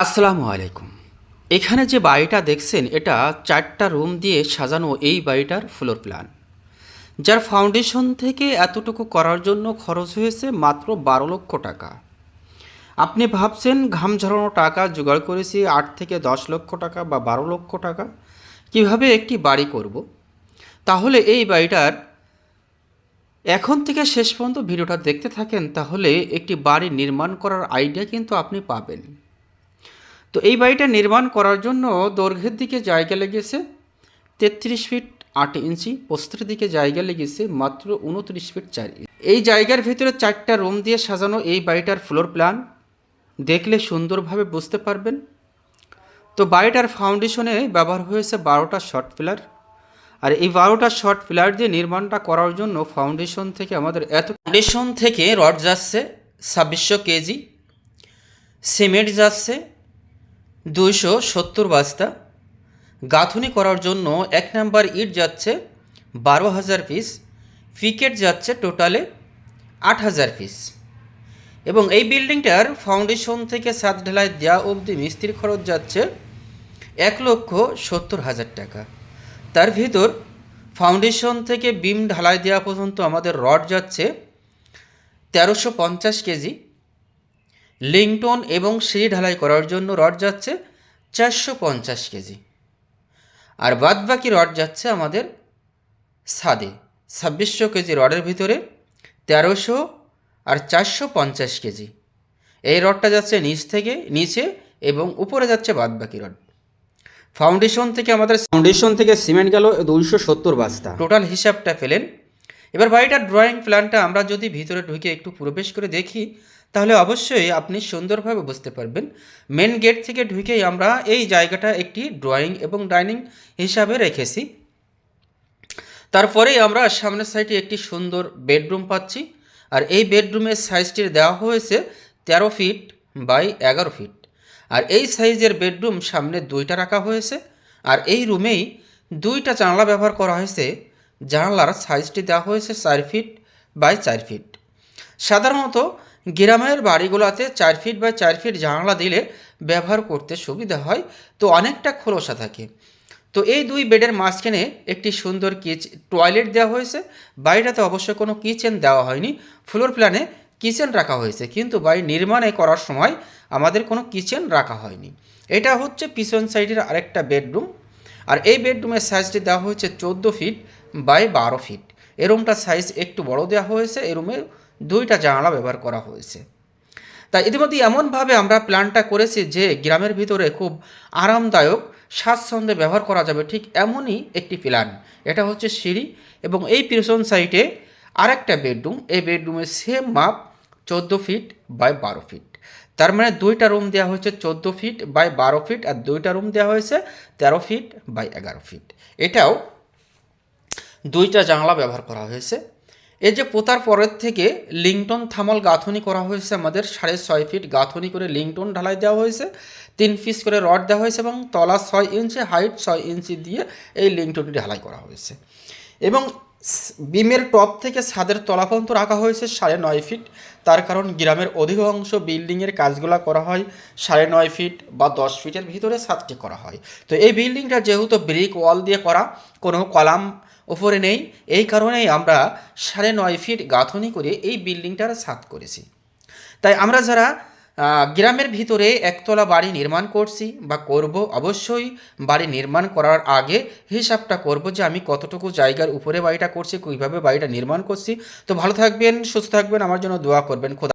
আসসালামু আলাইকুম। এখানে যে বাড়িটা দেখছেন এটা ৪টা রুম দিয়ে সাজানো এই বাড়িটার ফ্লোর প্ল্যান। যার ফাউন্ডেশন থেকে এতটুকু করার জন্য খরচ হয়েছে মাত্র ১২ লক্ষ টাকা। আপনি ভাবছেন ঘাম ঝরানো টাকা জোগাড় করেছি ৮ থেকে ১০ লক্ষ টাকা বা ১২ লক্ষ টাকা কিভাবে একটি বাড়ি করব। তাহলে এই বাড়িটার এখন থেকে শেষ পর্যন্ত ভিডিওটা দেখতে থাকেন, তাহলে একটি বাড়ি নির্মাণ করার আইডিয়া কিন্তু আপনি পাবেন। তো এই বাড়িটা নির্মাণ করার জন্য দৈর্ঘ্যের দিকে জায়গা লেগেছে ৩৩ ফিট ৮ ইঞ্চি, প্রস্থের দিকে জায়গা লেগেছে মাত্র ২৯ ফিট ৪ ইঞ্চি। এই জায়গার ভিতরে ৪টা রুম দিয়ে সাজানো এই বাড়িটার ফ্লোর প্ল্যান দেখলে সুন্দরভাবে বুঝতে পারবেন। তো বাড়িটার ফাউন্ডেশনে ব্যবহার হয়েছে ১২টা শর্ট পিলার। আর এই ১২টা শর্ট পিলার দিয়ে নির্মাণটা করার জন্য ফাউন্ডেশন থেকে রড যাচ্ছে ২৬০০ কেজি, সিমেন্ট যাচ্ছে ২৭০ বস্তা, গাঁথুনি করার জন্য ১ নাম্বার ইট যাচ্ছে ১২,০০০ পিস, পিকেট যাচ্ছে টোটালে ৮,০০০ পিস। এবং এই বিল্ডিংটার ফাউন্ডেশন থেকে ছাদ ঢালাই দেওয়া অবধি মিস্ত্রির খরচ যাচ্ছে ১,৭০,০০০ টাকা। তার ভিতর ফাউন্ডেশন থেকে বিম ঢালাই দেওয়া পর্যন্ত আমাদের রড যাচ্ছে ১৩৫০ কেজি, লিংটন এবং সিঁড়ি ঢালাই করার জন্য রড যাচ্ছে ৪৫০ কেজি। আর বাদবাকি রড যাচ্ছে আমাদের ছাদে ২৬০০ কেজি রডের ভিতরে ১৩০০ আর ৪৫০ কেজি। এই রডটা যাচ্ছে নিচে এবং উপরে যাচ্ছে বাদবাকি রড। ফাউন্ডেশন থেকে সিমেন্ট গেল ২৭০ বস্তা। টোটাল হিসাবটা পেলেন। এবার বাড়িটার ড্রয়িং প্ল্যানটা আমরা যদি ভিতরে ঢুকে একটু প্রবেশ করে দেখি, তাহলে অবশ্যই আপনি সুন্দরভাবে বুঝতে পারবেন। মেন গেট থেকে ঢুকেই আমরা এই জায়গাটা একটি ড্রয়িং এবং ডাইনিং হিসাবে রেখেছি। তারপরেই আমরা সামনের সাইডে একটি সুন্দর বেডরুম পাচ্ছি। আর এই বেডরুমের সাইজটির দেওয়া হয়েছে ১৩ ফিট বাই ১১ ফিট। আর এই সাইজের বেডরুম সামনে ২টা রাখা হয়েছে। আর এই রুমেই 2টা জানলা ব্যবহার করা হয়েছে। জানলার সাইজটি দেওয়া হয়েছে ৪ ফিট বাই ৪ ফিট। সাধারণত গ্রামের বাড়িগুলোতে ৪ ফিট বাই ৪ ফিট জানলা দিলে ব্যবহার করতে সুবিধা হয়, তো অনেকটা খোলসা থাকে। তো এই 2 বেডের মাঝখানে একটি সুন্দর টয়লেট দেওয়া হয়েছে। বাড়িটাতে অবশ্য কোনো কিচেন দেওয়া হয়নি, ফ্লোর প্ল্যানে কিচেন রাখা হয়েছে, কিন্তু বাড়ি নির্মাণে করার সময় আমাদের কোনো কিচেন রাখা হয়নি। এটা হচ্ছে পিছন সাইডের আরেকটা বেডরুম। আর এই বেডরুমের সাইজটি দেওয়া হয়েছে 14 ফিট বাই 12 ফিট। এই রুমটার সাইজ একটু বড় দেওয়া হয়েছে। এই রুমে 2টা জানালা ব্যবহার করা হয়েছে। তাই ইতিমধ্যে এমনভাবে আমরা প্ল্যানটা করেছি যে গ্রামের ভিতরে খুব আরামদায়ক স্বাচ্ছন্দ্যে ব্যবহার করা যাবে, ঠিক এমনই একটি প্ল্যান। এটা হচ্ছে সিঁড়ি এবং এই পিছন সাইডে আরেকটা বেডরুম। এই বেডরুমের সেম মাপ 14 ফিট বাই 12 ফিট। তার মানে 2টা রুম দেওয়া হয়েছে 14 ফিট বাই 12 ফিট, আর 2টা রুম দেওয়া হয়েছে 13 ফিট বাই 11 ফিট। এটাও 2টা জানলা ব্যবহার করা হয়েছে। এই যে পোতার পরের থেকে লিংটন থামল গাঁথনি করা হয়েছে, আমাদের 6.5 ফিট গাঁথনি করে লিংটন ঢালাই দেওয়া হয়েছে। 3 পিস করে রড দেওয়া হয়েছে এবং তলা 6 ইঞ্চি, হাইট 6 ইঞ্চি দিয়ে এই লিংটনটি ঢালাই করা হয়েছে। এবং বিমের টপ থেকে ছাদের তলা পর্যন্ত রাখা হয়েছে 9.5 ফিট। তার কারণ গ্রামের অধিকাংশ বিল্ডিংয়ের কাজগুলো করা হয় 9.5 ফিট বা 10 ফিটের ভিতরে ছাদটি করা হয়। তো এই বিল্ডিংটা যেহেতু ব্রিক ওয়াল দিয়ে করা, কোনো কলাম ওপরে নেই, এই কারণেই আমরা 9.5 ফিট গাঁথনি করে এই বিল্ডিংটার ছাদ করেছি। তাই আমরা যারা গ্রামের ভিতরে একতলা বাড়ি নির্মাণ করছি বা করব, অবশ্যই বাড়ি নির্মাণ করার আগে হিসাবটা করব যে আমি কতটুকু জায়গার উপরে বাড়িটা করছি, কীভাবে বাড়িটা নির্মাণ করছি। তো ভালো থাকবেন, সুস্থ থাকবেন, আমার জন্য দোয়া করবেন। খোদা।